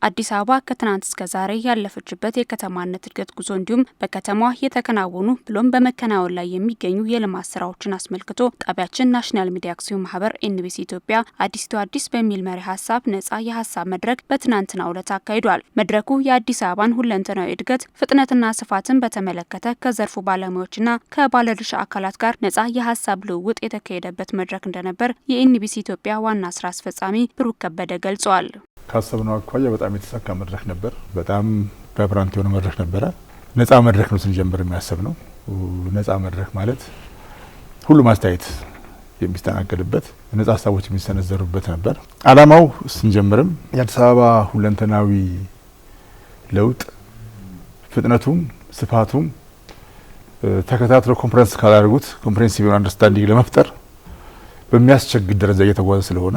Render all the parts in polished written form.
አዲስ አበባ ከትናንት እስከ ዛሬ ያለፈችበት የከተማነት እድገት ጉዞ እንዲሁም በከተማዋ የተከናወኑ ብሎም በመከናወን ላይ የሚገኙ የልማት ስራዎችን አስመልክቶ ጣቢያችን ናሽናል ሚዲያ አክሲዮን ማህበር ኤንቢሲ ኢትዮጵያ አዲሲቱ አዲስ በሚል መሪ ሀሳብ ነጻ የሀሳብ መድረክ በትናንትናው ዕለት አካሂዷል። መድረኩ የአዲስ አበባን ሁለንተናዊ እድገት ፍጥነትና ስፋትን በተመለከተ ከዘርፉ ባለሙያዎችና ከባለድርሻ አካላት ጋር ነጻ የሀሳብ ልውውጥ የተካሄደበት መድረክ እንደነበር የኤንቢሲ ኢትዮጵያ ዋና ስራ አስፈጻሚ ብሩክ ከበደ ገልጸዋል። ካሰብነው አኳያ በጣም የተሳካ መድረክ ነበር። በጣም ቫይብራንት የሆነ መድረክ ነበረ። ነጻ መድረክ ነው ስንጀምር የሚያሰብነው። ነጻ መድረክ ማለት ሁሉም አስተያየት የሚስተናገድበት ነጻ ሀሳቦች የሚሰነዘሩበት ነበር። አላማው ስንጀምርም የአዲስ አበባ ሁለንተናዊ ለውጥ ፍጥነቱም ስፋቱም ተከታትሎ ኮንፈረንስ ካላደረጉት ኮምፕሬሄንሲቭ አንደርስታንዲንግ ለመፍጠር በሚያስቸግር ደረጃ እየተጓዘ ስለሆነ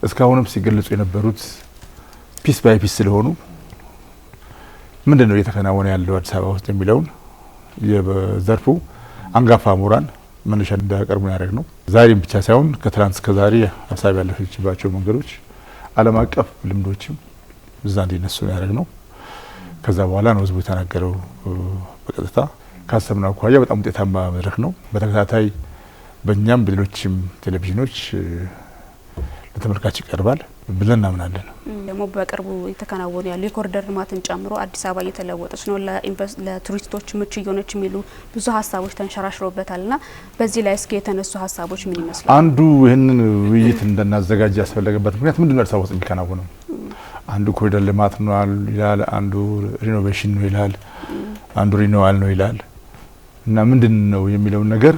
እስካሁንም ሲገለጹ የነበሩት ፒስ ባይ ፒስ ስለሆኑ ምንድነው እየተከናወነ ያለው አዲስ አበባ ውስጥ የሚለውን የዘርፉ አንጋፋ ምሁራን መነሻ እንዳያቀርቡ ያደረግ ነው። ዛሬም ብቻ ሳይሆን ከትላንት እስከ ዛሬ ሀሳብ ያለፈችባቸው መንገዶች ዓለም አቀፍ ልምዶችም እዛ እንዲነሱ ያደረግ ነው። ከዛ በኋላ ነው ህዝቡ የተናገረው። በቀጥታ ካሰብነው አኳያ በጣም ውጤታማ መድረክ ነው። በተከታታይ በእኛም በሌሎችም ቴሌቪዥኖች ለተመልካች ይቀርባል ብለን እናምናለን። ደግሞ በቅርቡ የተከናወኑ ያሉ የኮሪደር ልማትን ጨምሮ አዲስ አበባ እየተለወጠች ነው፣ ለቱሪስቶች ምቹ እየሆነች የሚሉ ብዙ ሀሳቦች ተንሸራሽሮበታልና በዚህ ላይ እስኪ የተነሱ ሀሳቦች ምን ይመስላል? አንዱ ይህንን ውይይት እንደናዘጋጅ ያስፈለገበት ምክንያት ምንድነው? አዲስ አበባ ውስጥ የሚከናወነው አንዱ ኮሪደር ልማት ነው ይላል፣ አንዱ ሪኖቬሽን ነው ይላል፣ አንዱ ሪኖዋል ነው ይላል እና ምንድነው የሚለውን ነገር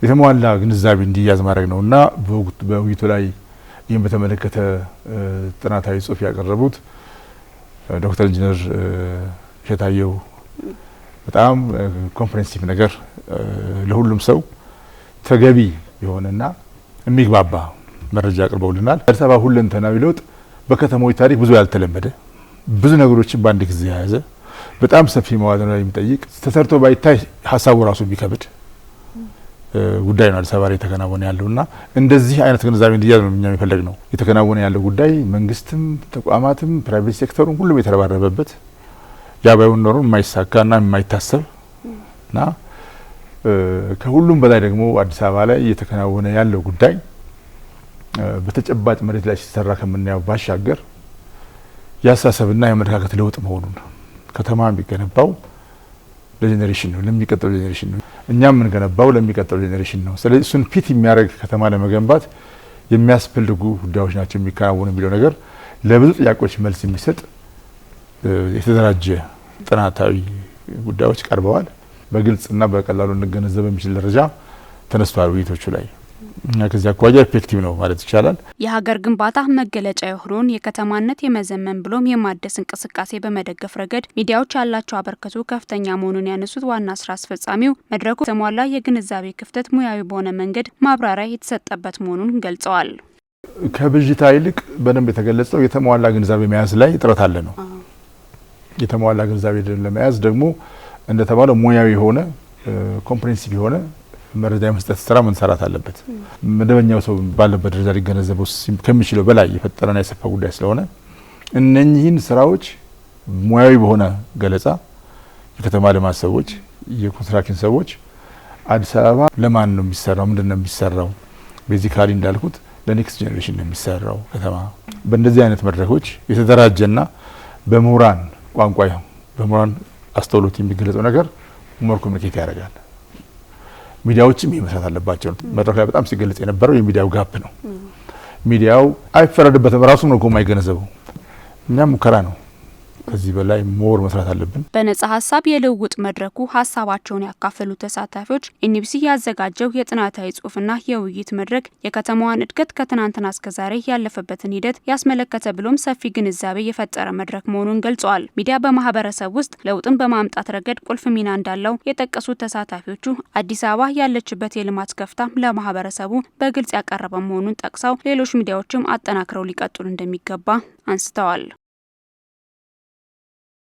የተሟላ ግንዛቤ እንዲያዝ ማድረግ ነውና በውይይቱ ላይ ይህን በተመለከተ ጥናታዊ ጽሑፍ ያቀረቡት ዶክተር ኢንጂነር ሸታየው በጣም ኮምፕሬሄንሲቭ ነገር ለሁሉም ሰው ተገቢ የሆነና የሚግባባ መረጃ አቅርበውልናል። አዲስ አበባ ሁለንተናዊ ለውጥ በከተሞች ታሪክ ብዙ ያልተለመደ ብዙ ነገሮችን በአንድ ጊዜ የያዘ በጣም ሰፊ መዋዕለ ንዋይ የሚጠይቅ ተሰርቶ ባይታይ ሀሳቡ ራሱ የሚከብድ ጉዳይ ነው። አዲስ አበባ ላይ የተከናወነ ያለውና እንደዚህ አይነት ግንዛቤ እንዲያዝ ነው እኛ የሚፈልግ ነው። የተከናወነ ያለው ጉዳይ መንግስትም ተቋማትም ፕራይቬት ሴክተሩም ሁሉም የተረባረበበት ያባዩን ኖሮ የማይሳካና የማይታሰብና ከሁሉም በላይ ደግሞ አዲስ አበባ ላይ የተከናወነ ያለው ጉዳይ በተጨባጭ መሬት ላይ ሲሰራ ከምናየው ባሻገር ያሳሰብና የአመለካከት ለውጥ መሆኑን ከተማ የሚገነባው ለጄኔሬሽን ነው፣ ለሚቀጥለው ጄኔሬሽን ነው። እኛም የምንገነባው ለሚቀጥለው ጄኔሬሽን ነው። ስለዚህ እሱን ፊት የሚያደርግ ከተማ ለመገንባት የሚያስፈልጉ ጉዳዮች ናቸው የሚከናወኑ የሚለው ነገር ለብዙ ጥያቄዎች መልስ የሚሰጥ የተደራጀ ጥናታዊ ጉዳዮች ቀርበዋል። በግልጽና በቀላሉ እንገነዘብ የሚችል ደረጃ ተነስቷል ውይይቶቹ ላይ። ከዚያ አኳያ ኢፌክቲቭ ነው ማለት ይቻላል። የሀገር ግንባታ መገለጫ የሆነውን የከተማነት የመዘመን ብሎም የማደስ እንቅስቃሴ በመደገፍ ረገድ ሚዲያዎች ያላቸው አበርክቶ ከፍተኛ መሆኑን ያነሱት ዋና ስራ አስፈጻሚው መድረኩ የተሟላ የግንዛቤ ክፍተት ሙያዊ በሆነ መንገድ ማብራሪያ የተሰጠበት መሆኑን ገልጸዋል። ከብዥታ ይልቅ በደንብ የተገለጸው የተሟላ ግንዛቤ መያዝ ላይ ጥረት አለ ነው። የተሟላ ግንዛቤ ለመያዝ ደግሞ እንደተባለው ሙያዊ የሆነ ኮምፕሬሄንሲቭ የሆነ መረጃ መስጠት ስራ መንሰራት አለበት። መደበኛው ሰው ባለበት ደረጃ ሊገነዘበው ከሚችለው በላይ የፈጠረና የሰፋ ጉዳይ ስለሆነ እነኚህን ስራዎች ሙያዊ በሆነ ገለጻ የከተማ ልማት ሰዎች፣ የኮንስትራክሽን ሰዎች አዲስ አበባ ለማን ነው የሚሰራው፣ ምንድነው የሚሰራው፣ ቤዚካሊ እንዳልኩት ለኔክስት ጄኔሬሽን ነው የሚሰራው ከተማ። በእንደዚህ አይነት መድረኮች የተደራጀና በምሁራን ቋንቋ በምሁራን አስተውሎት የሚገለጸው ነገር ሞር ኮሚኒኬት ያደርጋል። ሚዲያዎችም ይህ መስራት አለባቸው። መድረክ ላይ በጣም ሲገለጽ የነበረው የሚዲያው ጋፕ ነው። ሚዲያው አይፈረድበትም፣ ራሱ ነው የማይገነዘበው። እኛም ሙከራ ነው። ከዚህ በላይ ሞር መስራት አለብን። በነጻ ሀሳብ የልውውጥ መድረኩ ሀሳባቸውን ያካፈሉ ተሳታፊዎች ኤንቢሲ ያዘጋጀው የጥናታዊ ጽሑፍና የውይይት መድረክ የከተማዋን እድገት ከትናንትና እስከ ዛሬ ያለፈበትን ሂደት ያስመለከተ ብሎም ሰፊ ግንዛቤ የፈጠረ መድረክ መሆኑን ገልጸዋል። ሚዲያ በማህበረሰብ ውስጥ ለውጥን በማምጣት ረገድ ቁልፍ ሚና እንዳለው የጠቀሱት ተሳታፊዎቹ አዲስ አበባ ያለችበት የልማት ከፍታ ለማህበረሰቡ በግልጽ ያቀረበ መሆኑን ጠቅሰው ሌሎች ሚዲያዎችም አጠናክረው ሊቀጥሉ እንደሚገባ አንስተዋል።